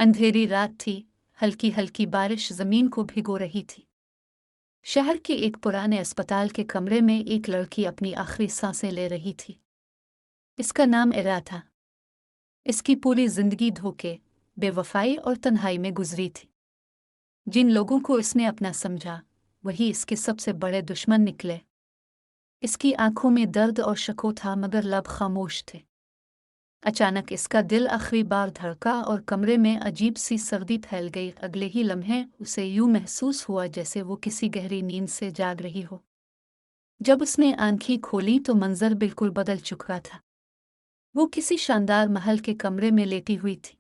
अंधेरी रात थी, हल्की हल्की बारिश जमीन को भिगो रही थी। शहर के एक पुराने अस्पताल के कमरे में एक लड़की अपनी आखिरी सांसें ले रही थी। इसका नाम इरा था। इसकी पूरी जिंदगी धोखे, बेवफाई और तन्हाई में गुजरी थी। जिन लोगों को इसने अपना समझा, वही इसके सबसे बड़े दुश्मन निकले। इसकी आंखों में दर्द और शको था, मगर लब खामोश थे। अचानक इसका दिल आखिरी बार धड़का और कमरे में अजीब सी सर्दी फैल गई। अगले ही लम्हे उसे यूं महसूस हुआ जैसे वो किसी गहरी नींद से जाग रही हो। जब उसने आंखें खोली तो मंजर बिल्कुल बदल चुका था। वो किसी शानदार महल के कमरे में लेटी हुई थी।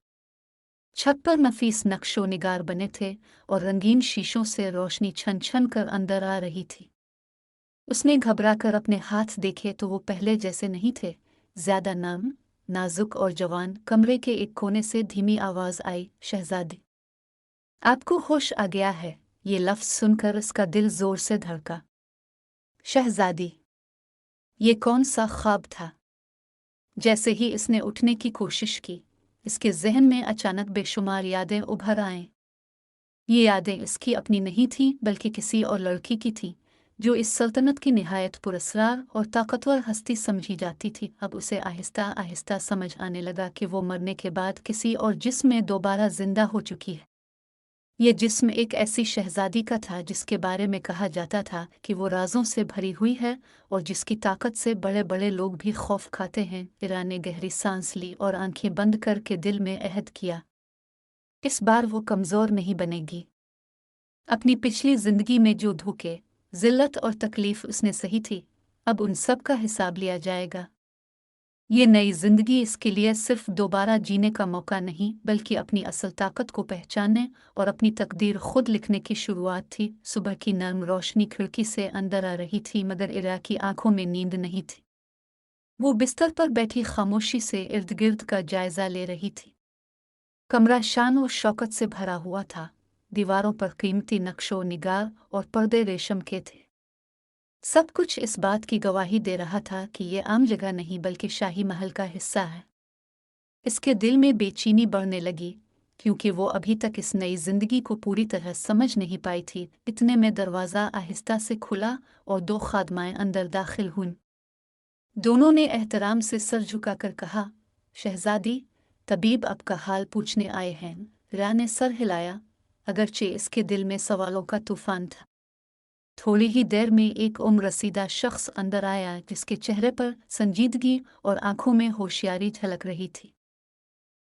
छत पर नफीस नक्शो निगार बने थे और रंगीन शीशों से रोशनी छन छन कर अंदर आ रही थी। उसने घबराकर अपने हाथ देखे तो वो पहले जैसे नहीं थे, ज्यादा नम, नाजुक और जवान। कमरे के एक कोने से धीमी आवाज आई, शहजादी, आपको होश आ गया है। ये लफ्ज सुनकर उसका दिल जोर से धड़का। शहजादी, ये कौन सा ख्वाब था? जैसे ही इसने उठने की कोशिश की, इसके जहन में अचानक बेशुमार यादें उभर आएं। ये यादें इसकी अपनी नहीं थीं, बल्कि किसी और लड़की की थीं, जो इस सल्तनत की निहायत पुरस्कार और ताकतवर हस्ती समझी जाती थी। अब उसे आहिस्ता आहिस्ता समझ आने लगा कि वो मरने के बाद किसी और जिस्म में दोबारा जिंदा हो चुकी है। ये जिस्म एक ऐसी शहजादी का था जिसके बारे में कहा जाता था कि वो राजों से भरी हुई है और जिसकी ताकत से बड़े बड़े लोग भी खौफ खाते हैं। इरा ने गहरी सांस ली और आंखें बंद करके दिल में अहद किया, इस बार वो कमजोर नहीं बनेगी। अपनी पिछली जिंदगी में जो धोखे, जिल्लत और तकलीफ उसने सही थी, अब उन सब का हिसाब लिया जाएगा। ये नई जिंदगी इसके लिए सिर्फ दोबारा जीने का मौका नहीं, बल्कि अपनी असल ताकत को पहचानने और अपनी तकदीर खुद लिखने की शुरुआत थी। सुबह की नर्म रोशनी खिड़की से अंदर आ रही थी, मगर इरा की आंखों में नींद नहीं थी। वो बिस्तर पर बैठी खामोशी से इर्द गिर्द का जायजा ले रही थी। कमरा शान और शौकत से भरा हुआ था। दीवारों पर कीमती नक्शो निगार और पर्दे रेशम के थे। सब कुछ इस बात की गवाही दे रहा था कि ये आम जगह नहीं, बल्कि शाही महल का हिस्सा है। इसके दिल में बेचैनी बढ़ने लगी, क्योंकि वो अभी तक इस नई जिंदगी को पूरी तरह समझ नहीं पाई थी। इतने में दरवाज़ा आहिस्ता से खुला और दो खादमाएं अंदर दाखिल हुईं। दोनों ने एहतराम से सर झुकाकर कहा, शहजादी, तबीब आपका हाल पूछने आए हैं। रा ने सर हिलाया, अगरचे इसके दिल में सवालों का तूफान था। थोड़ी ही देर में एक उम्र रसीदा शख्स अंदर आया, जिसके चेहरे पर संजीदगी और आंखों में होशियारी झलक रही थी।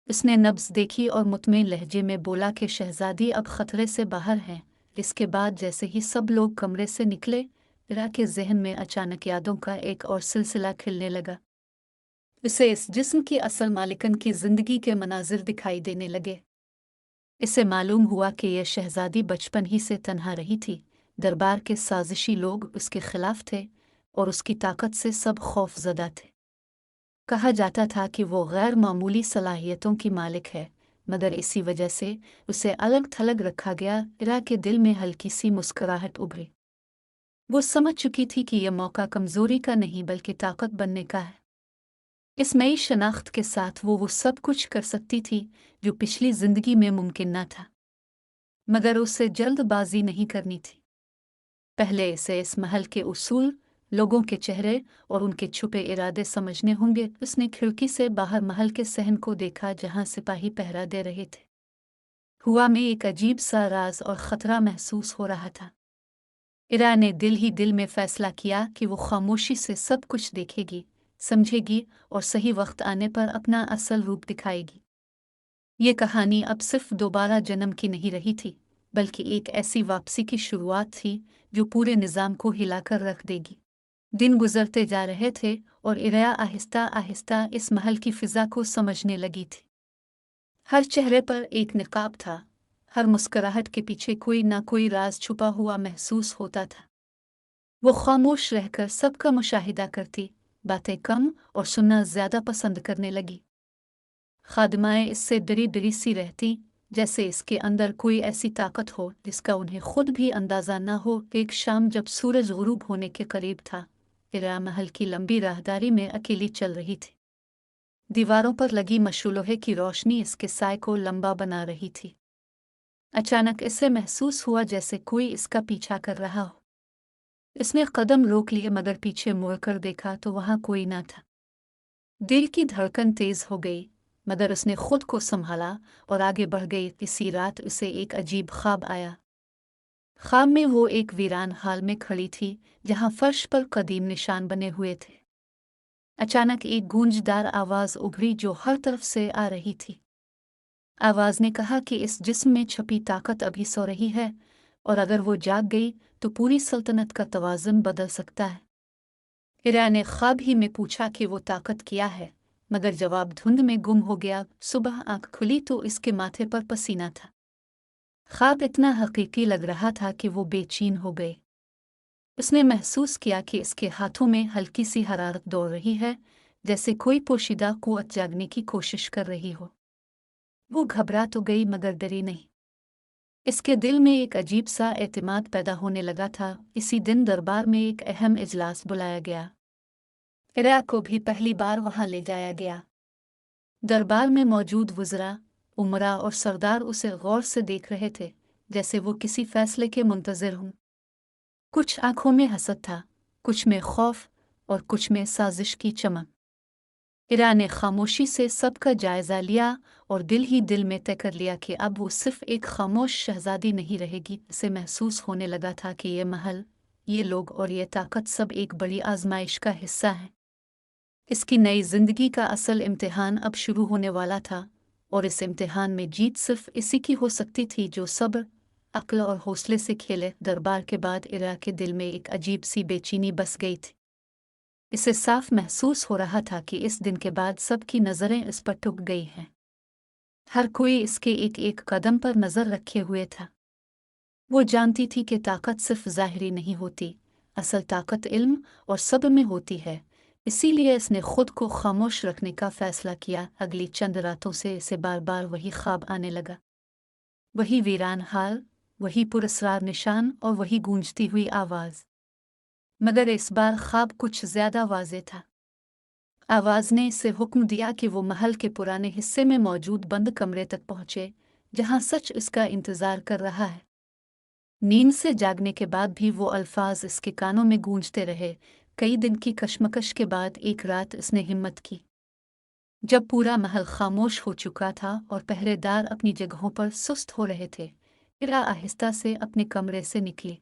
उसने नब्ज देखी और मुतमईन लहजे में बोला कि शहजादी अब खतरे से बाहर हैं। इसके बाद जैसे ही सब लोग कमरे से निकले, इरा के जहन में अचानक यादों का एक और सिलसिला खिलने लगा। उसे इस जिस्म की असल मालिकन की जिंदगी के मनाजिर दिखाई देने लगे। इसे मालूम हुआ कि यह शहजादी बचपन ही से तन्हा रही थी। दरबार के साजिशी लोग उसके खिलाफ थे और उसकी ताकत से सब खौफजदा थे। कहा जाता था कि वो गैर मामूली सलाहियतों की मालिक है, मगर इसी वजह से उसे अलग थलग रखा गया। इरा के दिल में हल्की सी मुस्कुराहट उभरी। वो समझ चुकी थी कि यह मौका कमजोरी का नहीं, बल्कि ताकत बनने का है। इस नई शनाख्त के साथ वो सब कुछ कर सकती थी जो पिछली जिंदगी में मुमकिन न था। मगर उसे जल्दबाजी नहीं करनी थी। पहले इसे इस महल के उसूल, लोगों के चेहरे और उनके छुपे इरादे समझने होंगे। उसने खिड़की से बाहर महल के सहन को देखा, जहां सिपाही पहरा दे रहे थे। हुआ में एक अजीब सा राज और खतरा महसूस हो रहा था। इरा ने दिल ही दिल में फैसला किया कि वो खामोशी से सब कुछ देखेगी, समझेगी और सही वक्त आने पर अपना असल रूप दिखाएगी। ये कहानी अब सिर्फ दोबारा जन्म की नहीं रही थी, बल्कि एक ऐसी वापसी की शुरुआत थी जो पूरे निज़ाम को हिलाकर रख देगी। दिन गुजरते जा रहे थे और इरा आहिस्ता आहिस्ता इस महल की फिजा को समझने लगी थी। हर चेहरे पर एक निकाब था, हर मुस्कुराहट के पीछे कोई ना कोई राज छुपा हुआ महसूस होता था। वो खामोश रहकर सबका मुशाहिदा करती, बातें कम और सुनना ज्यादा पसंद करने लगी। खादमाएं इससे डरी डरी सी रहती, जैसे इसके अंदर कोई ऐसी ताकत हो जिसका उन्हें खुद भी अंदाजा न हो। एक शाम जब सूरज गुरूब होने के करीब था, इरा महल की लंबी राहदारी में अकेली चल रही थी। दीवारों पर लगी मशूलोहे की रोशनी इसके साय को लंबा बना रही थी। अचानक इसे महसूस हुआ जैसे कोई इसका पीछा कर रहा हो। इसने कदम रोक लिए मगर पीछे मुड़कर देखा तो वहां कोई न था। दिल की धड़कन तेज हो गई मगर उसने खुद को संभाला और आगे बढ़ गई। इसी रात उसे एक अजीब ख्वाब आया। ख्वाब में वो एक वीरान हाल में खड़ी थी जहां फर्श पर कदीम निशान बने हुए थे। अचानक एक गूंजदार आवाज उभरी जो हर तरफ से आ रही थी। आवाज ने कहा कि इस जिस्म में छुपी ताकत अभी सो रही है और अगर वो जाग गई तो पूरी सल्तनत का तवाज़ुन बदल सकता है। हिरा ने ख्वाब ही में पूछा कि वो ताकत क्या है, मगर जवाब धुंध में गुम हो गया। सुबह आंख खुली तो इसके माथे पर पसीना था। ख्वाब इतना हकीकी लग रहा था कि वो बेचैन हो गए। उसने महसूस किया कि इसके हाथों में हल्की सी हरारत दौड़ रही है, जैसे कोई पोशीदा कुव्वत जागने की कोशिश कर रही हो। वो घबरा तो गई मगर डरी नहीं। इसके दिल में एक अजीब सा एतमाद पैदा होने लगा था। इसी दिन दरबार में एक अहम इजलास बुलाया गया। इरा को भी पहली बार वहां ले जाया गया। दरबार में मौजूद वज़रा, उमरा और सरदार उसे गौर से देख रहे थे, जैसे वो किसी फैसले के मुंतज़िर हों। कुछ आंखों में हसद था, कुछ में खौफ और कुछ में साजिश की चमक। इरा ने खामोशी से सबका जायजा लिया और दिल ही दिल में तय कर लिया कि अब वो सिर्फ एक खामोश शहजादी नहीं रहेगी। इसे महसूस होने लगा था कि ये महल, ये लोग और ये ताकत सब एक बड़ी आजमाइश का हिस्सा है। इसकी नई जिंदगी का असल इम्तिहान अब शुरू होने वाला था और इस इम्तिहान में जीत सिर्फ इसी की हो सकती थी जो सब्र, अक्ल और हौसले से खेले। दरबार के बाद इरा के दिल में एक अजीब सी बेचैनी बस गई थी। इसे साफ महसूस हो रहा था कि इस दिन के बाद सबकी नज़रें इस पर टिक गई हैं। हर कोई इसके एक एक कदम पर नज़र रखे हुए था। वो जानती थी कि ताकत सिर्फ ज़ाहिरी नहीं होती, असल ताकत इल्म और सब्र में होती है। इसीलिए इसने खुद को खामोश रखने का फैसला किया। अगली चंद रातों से इसे बार बार वही ख्वाब आने लगा। वही वीरान हाल, वही पुरस्रार निशान और वही गूंजती हुई आवाज़। मगर इस बार ख्वाब कुछ ज्यादा वाज़ेह था। आवाज़ ने इसे हुक्म दिया कि वो महल के पुराने हिस्से में मौजूद बंद कमरे तक पहुंचे, जहां सच इसका इंतजार कर रहा है। नींद से जागने के बाद भी वो अल्फाज इसके कानों में गूंजते रहे। कई दिन की कशमकश के बाद एक रात इसने हिम्मत की। जब पूरा महल खामोश हो चुका था और पहरेदार अपनी जगहों पर सुस्त हो रहे थे, इरा आहिस्ता से अपने कमरे से निकली।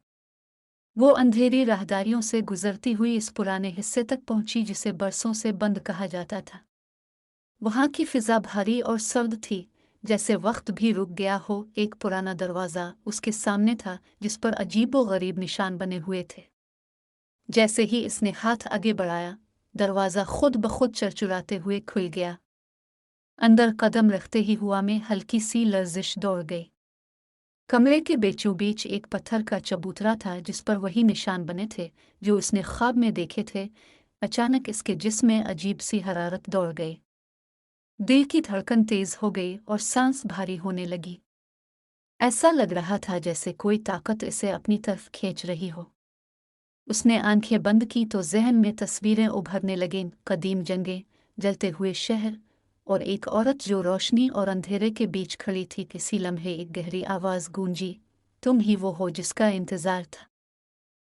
वो अंधेरी राहदारियों से गुजरती हुई इस पुराने हिस्से तक पहुंची जिसे बरसों से बंद कहा जाता था। वहां की फिजा भारी और सर्द थी, जैसे वक्त भी रुक गया हो। एक पुराना दरवाज़ा उसके सामने था जिस पर अजीबो गरीब निशान बने हुए थे। जैसे ही इसने हाथ आगे बढ़ाया, दरवाज़ा खुद ब खुद चरचुराते हुए खुल गया। अंदर कदम रखते ही हुआ में हल्की सी लर्जिश दौड़ गई। कमरे के बीचों बीच एक पत्थर का चबूतरा था जिस पर वही निशान बने थे जो उसने ख्वाब में देखे थे। अचानक इसके जिस्म में अजीब सी हरारत दौड़ गई। दिल की धड़कन तेज हो गई और सांस भारी होने लगी। ऐसा लग रहा था जैसे कोई ताकत इसे अपनी तरफ खींच रही हो। उसने आंखें बंद की तो जहन में तस्वीरें उभरने लगीं। कदीम जंगें, जलते हुए शहर और एक औरत जो रोशनी और अंधेरे के बीच खड़ी थी। किसी लम्हे एक गहरी आवाज़ गूंजी, तुम ही वो हो जिसका इंतज़ार था।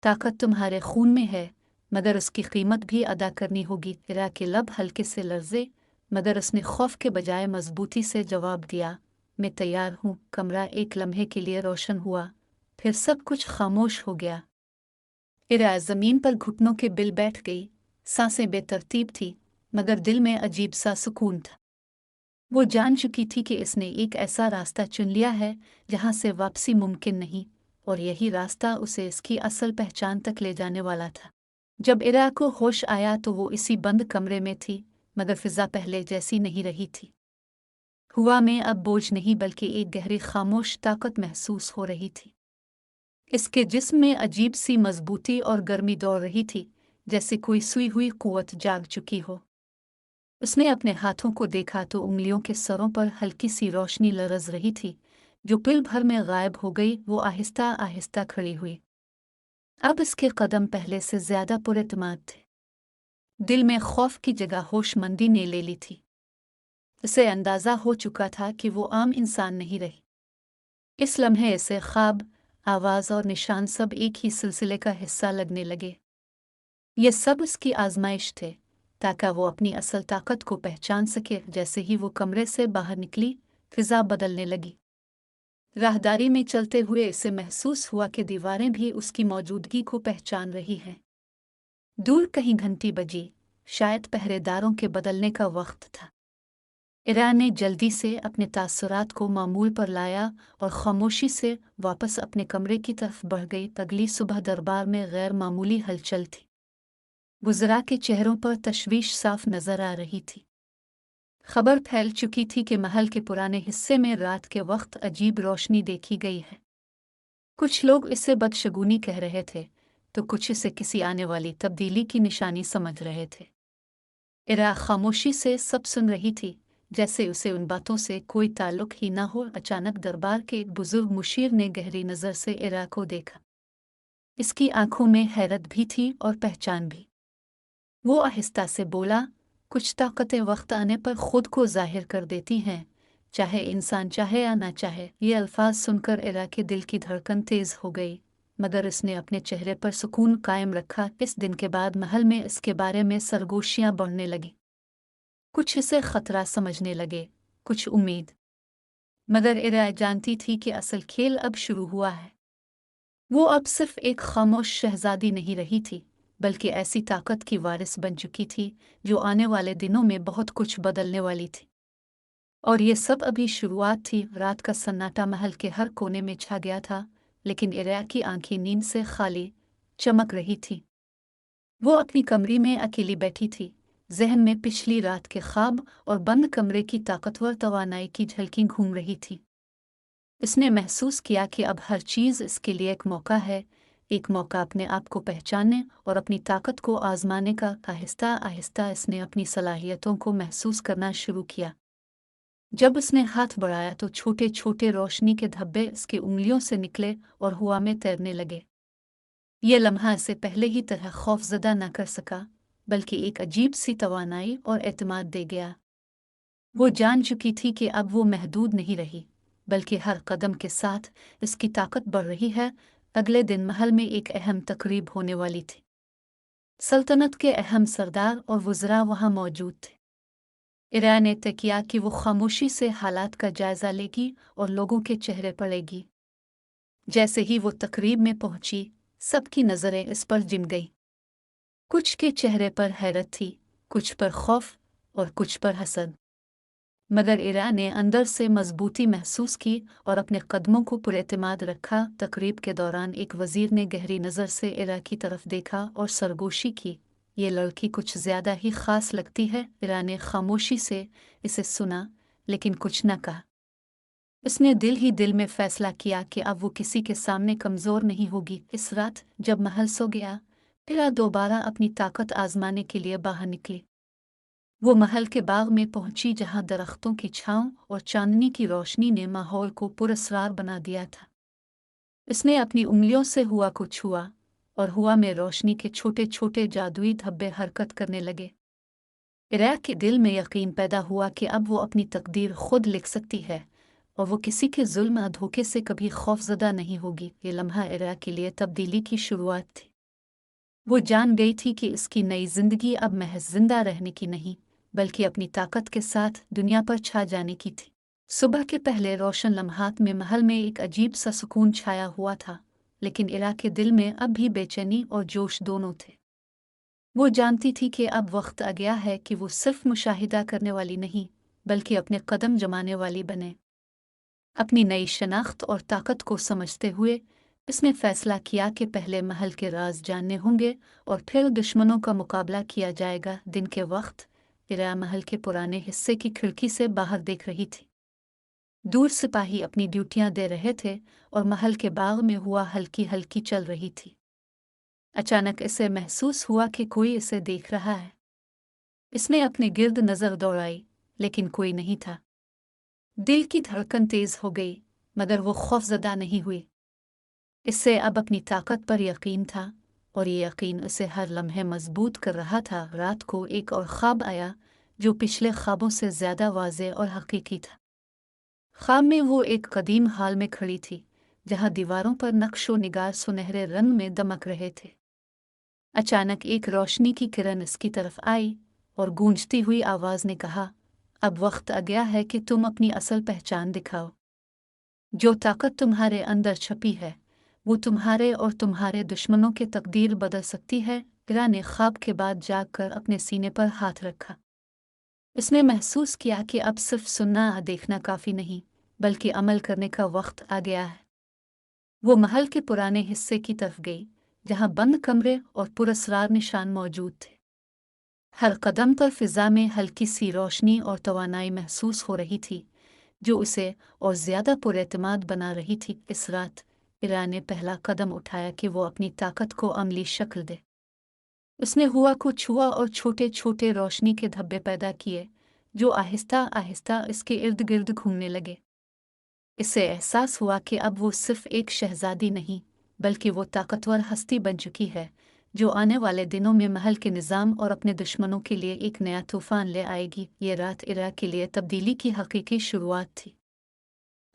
ताकत तुम्हारे खून में है, मगर उसकी कीमत भी अदा करनी होगी। इरा के लब हल्के से लर्जे, मगर उसने खौफ के बजाय मजबूती से जवाब दिया, मैं तैयार हूँ। कमरा एक लम्हे के लिए रोशन हुआ, फिर सब कुछ खामोश हो गया। इरा ज़मीन पर घुटनों के बिल बैठ गई। सांसें बेतरतीब थी, मगर दिल में अजीब सा सुकून था। वो जान चुकी थी कि इसने एक ऐसा रास्ता चुन लिया है जहां से वापसी मुमकिन नहीं, और यही रास्ता उसे इसकी असल पहचान तक ले जाने वाला था। जब इरा को होश आया तो वो इसी बंद कमरे में थी, मगर फिजा पहले जैसी नहीं रही थी। हुआ में अब बोझ नहीं बल्कि एक गहरी खामोश ताकत महसूस हो रही थी। इसके जिस्म में अजीब सी मजबूती और गर्मी दौड़ रही थी, जैसे कोई सुई हुई कुव्वत जाग चुकी हो। उसने अपने हाथों को देखा तो उंगलियों के सरों पर हल्की सी रोशनी लरज रही थी, जो पल भर में गायब हो गई। वो आहिस्ता आहिस्ता खड़ी हुई। अब इसके कदम पहले से ज्यादा पुरएतमाद थे। दिल में खौफ की जगह होशमंदी ने ले ली थी। इसे अंदाज़ा हो चुका था कि वो आम इंसान नहीं रही। इस लम्हे इसे ख्वाब, आवाज़ और निशान सब एक ही सिलसिले का हिस्सा लगने लगे। ये सब उसकी आजमाइश थे, ताकि वो अपनी असल ताकत को पहचान सके। जैसे ही वो कमरे से बाहर निकली, फिज़ा बदलने लगी। राहदारी में चलते हुए इसे महसूस हुआ कि दीवारें भी उसकी मौजूदगी को पहचान रही हैं। दूर कहीं घंटी बजी, शायद पहरेदारों के बदलने का वक्त था। इरा ने जल्दी से अपने तासुरात को मामूल पर लाया और खामोशी से वापस अपने कमरे की तरफ बढ़ गई। अगली सुबह दरबार में गैर मामूली हलचल थी। वुज़रा के चेहरों पर तशवीश साफ नजर आ रही थी। खबर फैल चुकी थी कि महल के पुराने हिस्से में रात के वक्त अजीब रोशनी देखी गई है। कुछ लोग इसे बदशगुनी कह रहे थे, तो कुछ इसे किसी आने वाली तब्दीली की निशानी समझ रहे थे। इरा खामोशी से सब सुन रही थी, जैसे उसे उन बातों से कोई ताल्लुक ही ना हो। अचानक दरबार के एक बुजुर्ग मुशीर ने गहरी नज़र से इरा को देखा। इसकी आंखों में हैरत भी थी और पहचान भी। वो आहिस्ता से बोला, कुछ ताकतें वक्त आने पर खुद को जाहिर कर देती हैं, चाहे इंसान चाहे या ना चाहे। ये अल्फाज सुनकर इरा के दिल की धड़कन तेज हो गई, मगर इसने अपने चेहरे पर सुकून कायम रखा। इस दिन के बाद महल में इसके बारे में सरगोशियां बढ़ने लगी। कुछ इसे खतरा समझने लगे, कुछ उम्मीद। मगर इरा जानती थी कि असल खेल अब शुरू हुआ है। वो अब सिर्फ एक खामोश शहजादी नहीं रही थी, बल्कि ऐसी ताकत की वारिस बन चुकी थी जो आने वाले दिनों में बहुत कुछ बदलने वाली थी। और ये सब अभी शुरुआत थी। रात का सन्नाटा महल के हर कोने में छा गया था, लेकिन इरा की आंखें नींद से खाली चमक रही थी। वो अपनी कमरे में अकेली बैठी थी, जहन में पिछली रात के ख्वाब और बंद कमरे की ताकतवर तवानाई की झलकी घूम रही थी। इसने महसूस किया कि अब हर चीज़ इसके लिए एक मौका है, एक मौका अपने आप को पहचानने और अपनी ताकत को आजमाने का। आहिस्ता आहिस्ता इसने अपनी सलाहियतों को महसूस करना शुरू किया। जब उसने हाथ बढ़ाया तो छोटे छोटे रोशनी के धब्बे इसकी उंगलियों से निकले और हवा में तैरने लगे। ये लम्हा इसे पहले ही तरह खौफजदा न कर सका, बल्कि एक अजीब सी तवानाई और एतमाद दे गया। वो जान चुकी थी कि अब वो महदूद नहीं रही, बल्कि हर कदम के साथ इसकी ताकत बढ़ रही है। अगले दिन महल में एक अहम तकरीब होने वाली थी। सल्तनत के अहम सरदार और वज़रा वहाँ मौजूद थे। इरा ने तय किया कि वो खामोशी से हालात का जायजा लेगी और लोगों के चेहरे पड़ेगी। जैसे ही वो तकरीब में पहुंची, सबकी नज़रें इस पर जिम गई। कुछ के चेहरे पर हैरत थी, कुछ पर खौफ और कुछ पर हसद। मगर इरा ने अंदर से मजबूती महसूस की और अपने कदमों को पुरएतमाद रखा। तकरीब के दौरान एक वजीर ने गहरी नज़र से इरा की तरफ देखा और सरगोशी की, ये लड़की कुछ ज़्यादा ही ख़ास लगती है। इरा ने खामोशी से इसे सुना, लेकिन कुछ न कहा। उसने दिल ही दिल में फैसला किया कि अब वो किसी के सामने कमज़ोर नहीं होगी। इस रात जब महल सो गया, इरा दोबारा अपनी ताकत आजमाने के लिए बाहर निकली। वो महल के बाग में पहुंची, जहां दरख्तों की छांव और चांदनी की रोशनी ने माहौल को पुरस्रार बना दिया था। इसने अपनी उंगलियों से हुआ को छुआ और हुआ में रोशनी के छोटे छोटे जादुई धब्बे हरकत करने लगे। इरा के दिल में यकीन पैदा हुआ कि अब वो अपनी तकदीर खुद लिख सकती है और वो किसी के जुल्म या धोखे से कभी खौफजदा नहीं होगी। ये लम्हा इरा के लिए तब्दीली की शुरुआत थी। वो जान गई थी कि इसकी नई जिंदगी अब महज जिंदा रहने की नहीं, बल्कि अपनी ताकत के साथ दुनिया पर छा जाने की थी। सुबह के पहले रोशन लम्हात में महल में एक अजीब सा सुकून छाया हुआ था, लेकिन इरा के दिल में अब भी बेचैनी और जोश दोनों थे। वो जानती थी कि अब वक्त आ गया है कि वो सिर्फ मुशाहिदा करने वाली नहीं, बल्कि अपने कदम जमाने वाली बने। अपनी नई शनाख्त और ताकत को समझते हुए इसने फैसला किया कि पहले महल के राज जानने होंगे और फिर दुश्मनों का मुकाबला किया जाएगा। दिन के वक्त इरा महल के पुराने हिस्से की खिड़की से बाहर देख रही थी। दूर सिपाही अपनी ड्यूटियां दे रहे थे और महल के बाग में हुआ हल्की हल्की चल रही थी। अचानक इसे महसूस हुआ कि कोई इसे देख रहा है। इसने अपने गिर्द नजर दौड़ाई, लेकिन कोई नहीं था। दिल की धड़कन तेज हो गई, मगर वो खौफजदा नहीं हुई। इससे अब अपनी ताकत पर यकीन था, और ये यकीन उसे हर लम्हे मजबूत कर रहा था। रात को एक और ख्वाब आया, जो पिछले ख्वाबों से ज़्यादा वाज़ेह और हकीकी था। ख्वाब में वो एक कदीम हाल में खड़ी थी, जहाँ दीवारों पर नक्शो निगार सुनहरे रंग में दमक रहे थे। अचानक एक रोशनी की किरण इसकी तरफ आई और गूंजती हुई आवाज़ ने कहा, अब वक्त आ गया है कि तुम अपनी असल पहचान दिखाओ। जो ताकत तुम्हारे अंदर छपी है, वो तुम्हारे और तुम्हारे दुश्मनों के तकदीर बदल सकती है। इरा ने ख्वाब के बाद जागकर अपने सीने पर हाथ रखा। इसने महसूस किया कि अब सिर्फ सुनना या देखना काफ़ी नहीं, बल्कि अमल करने का वक्त आ गया है। वो महल के पुराने हिस्से की तरफ गई, जहाँ बंद कमरे और पुरस्रार निशान मौजूद थे। हर कदम पर फिजा में हल्की सी रोशनी और तवानाई महसूस हो रही थी, जो उसे और ज़्यादा पुरएतमाद बना रही थी। इस रात इरा ने पहला कदम उठाया कि वो अपनी ताकत को अमली शक्ल दे। उसने हुआ को छुआ और छोटे छोटे रोशनी के धब्बे पैदा किए, जो आहिस्ता आहिस्ता इसके इर्द गिर्द घूमने लगे। इससे एहसास हुआ कि अब वो सिर्फ एक शहजादी नहीं, बल्कि वो ताकतवर हस्ती बन चुकी है, जो आने वाले दिनों में महल के निज़ाम और अपने दुश्मनों के लिए एक नया तूफान ले आएगी। ये रात इरा के लिए तब्दीली की हकीकी शुरुआत थी।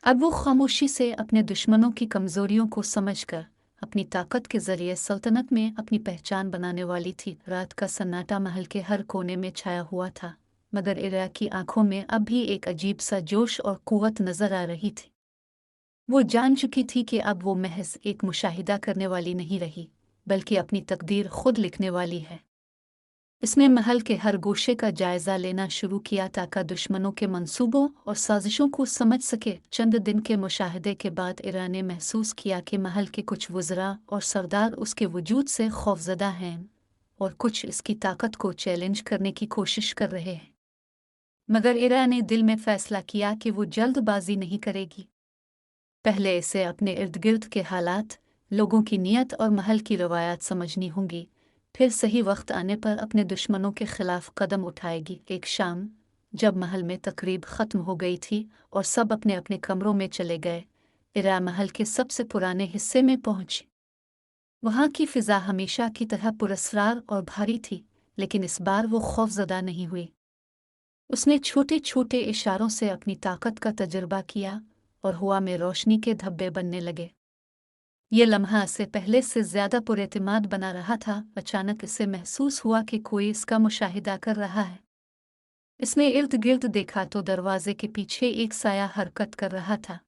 अब वो खामोशी से अपने दुश्मनों की कमज़ोरियों को समझकर अपनी ताकत के ज़रिए सल्तनत में अपनी पहचान बनाने वाली थी। रात का सन्नाटा महल के हर कोने में छाया हुआ था, मगर इरा की आंखों में अब भी एक अजीब सा जोश और कुव्वत नज़र आ रही थी। वो जान चुकी थी कि अब वो महज एक मुशाहिदा करने वाली नहीं रही, बल्कि अपनी तकदीर खुद लिखने वाली है। इसने महल के हर गोशे का जायजा लेना शुरू किया ताकि दुश्मनों के मंसूबों और साजिशों को समझ सके। चंद दिन के मुशाहिदे के बाद इरा ने महसूस किया कि महल के कुछ वज़रा और सरदार उसके वजूद से खौफज़दा हैं और कुछ इसकी ताकत को चैलेंज करने की कोशिश कर रहे हैं। मगर इरा ने दिल में फैसला किया कि वो जल्दबाजी नहीं करेगी। पहले इसे अपने इर्द गिर्द के हालात, लोगों की नीयत और महल की रवायात समझनी होंगी, फिर सही वक्त आने पर अपने दुश्मनों के खिलाफ कदम उठाएगी। एक शाम जब महल में तकरीब ख़त्म हो गई थी और सब अपने अपने कमरों में चले गए, इरा महल के सबसे पुराने हिस्से में पहुंची। वहाँ की फ़िज़ा हमेशा की तरह पुरस्रार और भारी थी, लेकिन इस बार वो खौफज़दा नहीं हुई। उसने छोटे छोटे इशारों से अपनी ताकत का तजुर्बा किया और हवा में रोशनी के धब्बे बनने लगे। ये लम्हा से पहले से ज़्यादा पुरएतमाद बना रहा था। अचानक इसे महसूस हुआ कि कोई इसका मुशाहिदा कर रहा है। इसने इर्द गिर्द देखा तो दरवाजे के पीछे एक साया हरकत कर रहा था।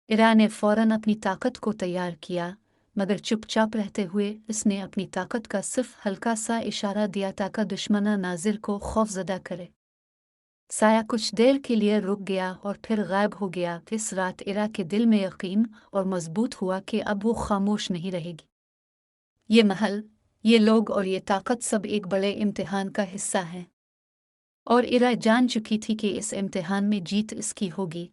इरा ने फौरन अपनी ताकत को तैयार किया, मगर चुपचाप रहते हुए इसने अपनी ताकत का सिर्फ हल्का सा इशारा दिया ताकि दुश्मना नाजिर को खौफज़दा करे। साया कुछ देर के लिए रुक गया और फिर गायब हो गया। इस रात इरा के दिल में यकीन और मजबूत हुआ कि अब वो खामोश नहीं रहेगी। ये महल, ये लोग और ये ताकत सब एक बड़े इम्तिहान का हिस्सा हैं, और इरा जान चुकी थी कि इस इम्तिहान में जीत इसकी होगी,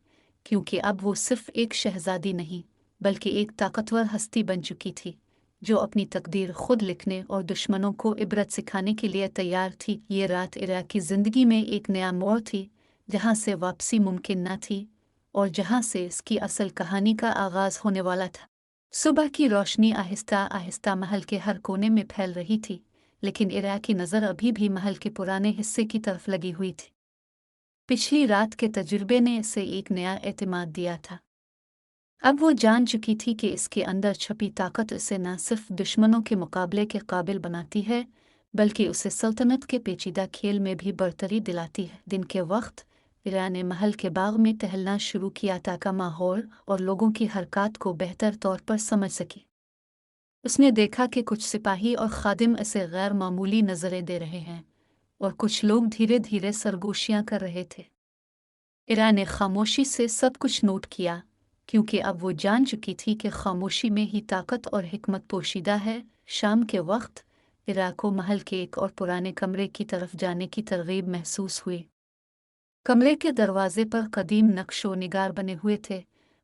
क्योंकि अब वो सिर्फ एक शहजादी नहीं, बल्कि एक ताकतवर हस्ती बन चुकी थी, जो अपनी तकदीर खुद लिखने और दुश्मनों को इबरत सिखाने के लिए तैयार थी। ये रात इरा की ज़िंदगी में एक नया मोड़ थी, जहाँ से वापसी मुमकिन न थी और जहाँ से इसकी असल कहानी का आगाज़ होने वाला था। सुबह की रोशनी आहिस्ता आहिस्ता महल के हर कोने में फैल रही थी, लेकिन इरा की नज़र अभी भी महल के पुराने हिस्से की तरफ लगी हुई थी। पिछली रात के तजुर्बे ने इसे एक नया एतमाद दिया था। अब वो जान चुकी थी कि इसके अंदर छपी ताकत उसे न सिर्फ दुश्मनों के मुकाबले के काबिल बनाती है, बल्कि उसे सल्तनत के पेचीदा खेल में भी बरतरी दिलाती है। दिन के वक्त इरा ने महल के बाग में टहलना शुरू किया ताकि माहौल और लोगों की हरकत को बेहतर तौर पर समझ सके। उसने देखा कि कुछ सिपाही और खादिम इसे गैर मामूली नज़रें दे रहे हैं और कुछ लोग धीरे धीरे सरगोशियां कर रहे थे। इरा ने खामोशी से सब कुछ नोट किया, क्योंकि अब वो जान चुकी थी कि खामोशी में ही ताकत और हिकमत पोशीदा है। शाम के वक्त इरा को महल के एक और पुराने कमरे की तरफ जाने की तरगीब महसूस हुई। कमरे के दरवाजे पर कदीम नक्शो निगार बने हुए थे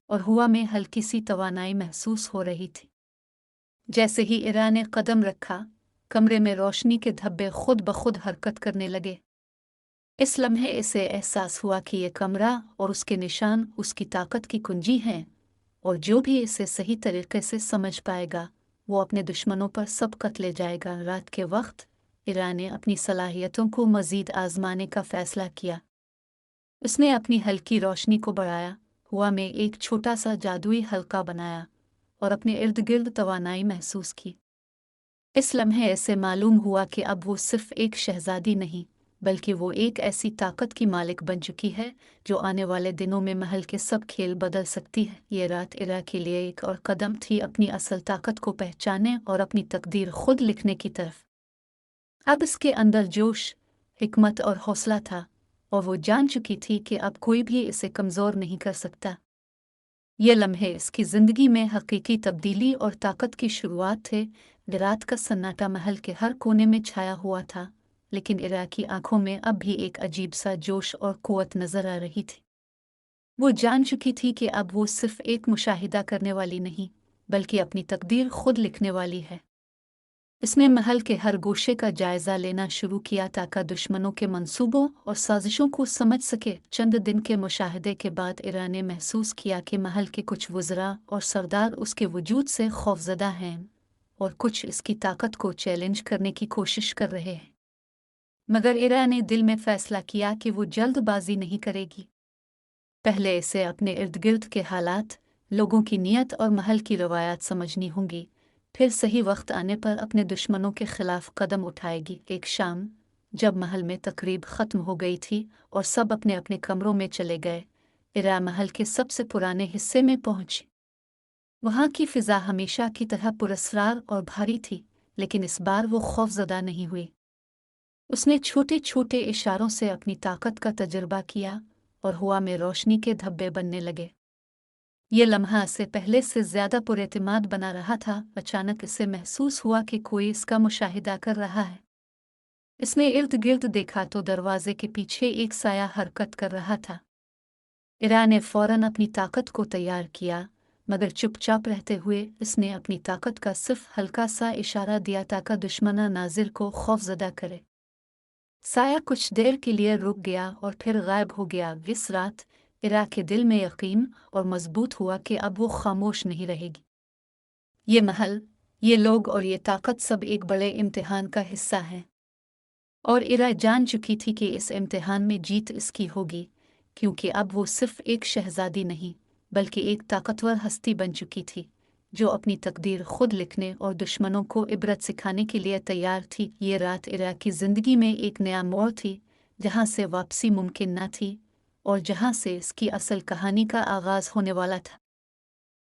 और हवा में हल्की सी तवानाई महसूस हो रही थी। जैसे ही इरा ने कदम रखा, कमरे में रोशनी के धब्बे खुद ब खुद हरकत करने लगे। इस लम्हे इसे एहसास हुआ कि ये कमरा और उसके निशान उसकी ताकत की कुंजी हैं, और जो भी इसे सही तरीके से समझ पाएगा, वो अपने दुश्मनों पर सबकत ले जाएगा। रात के वक्त इरा ने अपनी सलाहियतों को मज़ीद आजमाने का फ़ैसला किया। उसने अपनी हल्की रोशनी को बढ़ाया, हवा में एक छोटा सा जादुई हल्का बनाया और अपने इर्द गिर्द तवानाई महसूस की। इस लम्हे ऐसे मालूम हुआ कि अब वो सिर्फ एक शहजादी नहीं, बल्कि वो एक ऐसी ताकत की मालिक बन चुकी है जो आने वाले दिनों में महल के सब खेल बदल सकती है। ये रात इरा के लिए एक और कदम थी अपनी असल ताकत को पहचानने और अपनी तकदीर खुद लिखने की तरफ। अब इसके अंदर जोश, हिकमत और हौसला था, और वो जान चुकी थी कि अब कोई भी इसे कमज़ोर नहीं कर सकता। ये लम्हे इसकी ज़िंदगी में हकीकी तब्दीली और ताकत की शुरुआत थे। रात का सन्नाटा महल के हर कोने में छाया हुआ था, लेकिन इरा की आंखों में अब भी एक अजीब सा जोश और कुव्वत नजर आ रही थी। वो जान चुकी थी कि अब वो सिर्फ एक मुशाहिदा करने वाली नहीं, बल्कि अपनी तकदीर खुद लिखने वाली है। इसने महल के हर गोशे का जायजा लेना शुरू किया ताकि दुश्मनों के मंसूबों और साजिशों को समझ सके। चंद दिन के मुशाहिदे के बाद इरा ने महसूस किया कि महल के कुछ वज़रा और सरदार उसके वजूद से खौफज़दा हैं और कुछ इसकी ताकत को चैलेंज करने की कोशिश कर रहे हैं। मगर इरा ने दिल में फैसला किया कि वो जल्दबाजी नहीं करेगी। पहले इसे अपने इर्द गिर्द के हालात, लोगों की नीयत और महल की रवायात समझनी होंगी, फिर सही वक्त आने पर अपने दुश्मनों के खिलाफ कदम उठाएगी। एक शाम जब महल में तकरीब ख़त्म हो गई थी और सब अपने अपने कमरों में चले गए, इरा महल के सबसे पुराने हिस्से में पहुंची। वहाँ की फ़िज़ा हमेशा की तरह पुरस्कार और भारी थी, लेकिन इस बार वो खौफज़दा नहीं हुई। उसने छोटे छोटे इशारों से अपनी ताकत का तजुर्बा किया और हवा में रोशनी के धब्बे बनने लगे। ये लम्हा से पहले से ज़्यादा पुरएतिमाद बना रहा था। अचानक इसे महसूस हुआ कि कोई इसका मुशाहिदा कर रहा है। इसने इर्द गिर्द देखा तो दरवाजे के पीछे एक साया हरकत कर रहा था। इरा ने फौरन अपनी ताकत को तैयार किया, मगर चुपचाप रहते हुए इसने अपनी ताकत का सिर्फ हल्का सा इशारा दिया ताकि दुश्मना नाजिर को खौफज़दा करे। साया कुछ देर के लिए रुक गया और फिर गायब हो गया। इस रात इरा के दिल में यकीन और मजबूत हुआ कि अब वो खामोश नहीं रहेगी। ये महल, ये लोग और ये ताकत सब एक बड़े इम्तिहान का हिस्सा हैं, और इरा जान चुकी थी कि इस इम्तिहान में जीत इसकी होगी, क्योंकि अब वो सिर्फ एक शहजादी नहीं, बल्कि एक ताकतवर हस्ती बन चुकी थी जो अपनी तकदीर खुद लिखने और दुश्मनों को इबरत सिखाने के लिए तैयार थी। ये रात इरा की ज़िंदगी में एक नया मोड़ थी, जहाँ से वापसी मुमकिन न थी और जहाँ से इसकी असल कहानी का आगाज़ होने वाला था।